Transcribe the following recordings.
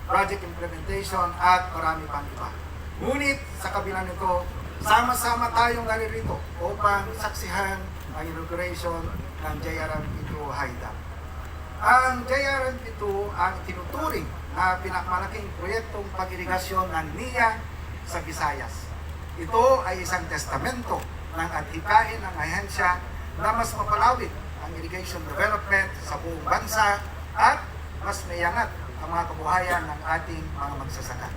project implementation at marami pang iba. Ngunit sa kabila nito, sama-sama tayong naririto upang saksihan ang inauguration ng JRMP2 Haydam. Ang JRMP2 ang tinuturing na pinakamalaking proyektong pag-irigasyon ng NIA sa Visayas. Ito ay isang testamento ng adhikain ng ahensya na mas mapalawig ang irrigation development sa buong bansa at mas mayangat ang mga kabuhayan ng ating mga magsasaka.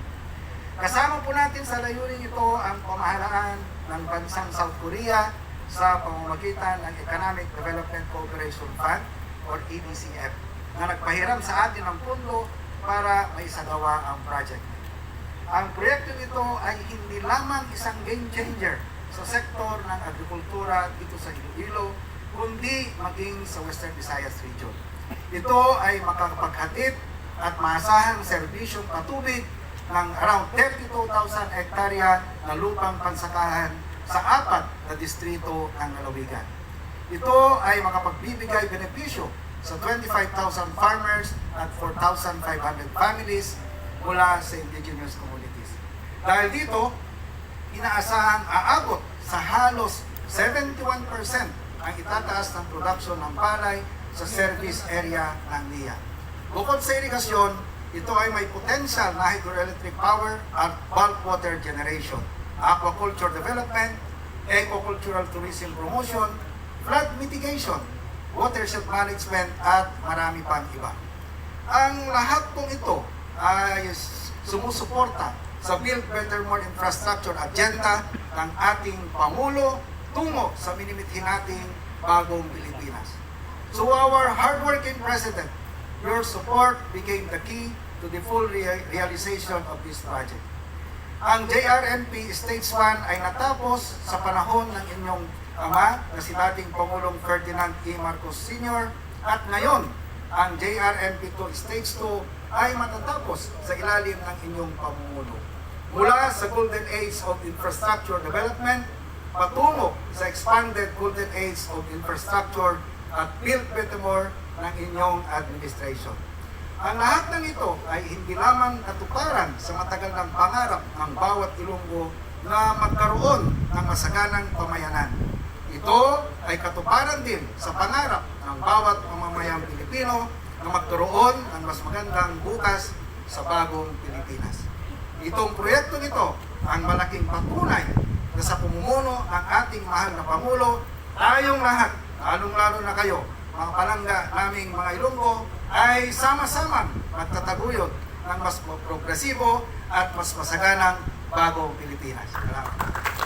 Kasama po natin sa layunin ito ang pamahalaan ng bansang South Korea sa pamamagitan ng Economic Development Cooperation Fund or EDCF na nagpahiram sa atin ng pundo para maisagawa ang project. Ang proyekto ito ay hindi lamang isang game changer sa sektor ng agrikultura dito sa Iloilo, kundi maging sa Western Visayas region. Ito ay makakapaghatid at maasahang serbisyong patubig ng around 32,000 hektarya na lupang pansakahan sa 4 na distrito ng lalawigan. Ito ay makapagbibigay benepisyo sa 25,000 farmers at 4,500 families mula sa indigenous communities. Dahil dito, inaasahang aabot sa halos 71% ang itataas ng production ng palay sa service area ng NIA. Bukod sa irigasyon, ito ay may potential na hydroelectric power at bulk water generation, aquaculture development, ecocultural tourism promotion, flood mitigation, watershed management, at marami pang iba. Ang lahat pong ito ay sumusuporta sa Build Better More Infrastructure agenda ng ating Pangulo tungo sa minimithin nating bagong Pilipinas. So our hardworking President, your support became the key to the full realization of this project. Ang JRMP Stage 1 ay natapos sa panahon ng inyong ama na si dating Pangulong Ferdinand E. Marcos Sr. at ngayon, ang JRMP2 Stage 2 ay matatapos sa ilalim ng inyong pamumuno. Mula sa Golden Age of Infrastructure Development, patungo sa expanded Golden Age of Infrastructure at Build Better More ng inyong administration. Ang lahat ng ito ay hindi lamang katuparan sa matagal ng pangarap ng bawat Ilonggo na magkaroon ng masaganang pamayanan. Ito ay katuparan din sa pangarap ng bawat mamamayang Pilipino na magkaroon ng mas magandang bukas sa bagong Pilipinas. Itong proyektong ito ang malaking patunay na sa pamumuno ng ating mahal na Pangulo, tayong lahat, lalong-lalo na kayo, mga palangga naming mga Ilonggo, ay sama-sama magtataguyod ng mas progresibo at mas masaganang bagong Pilipinas. Salamat.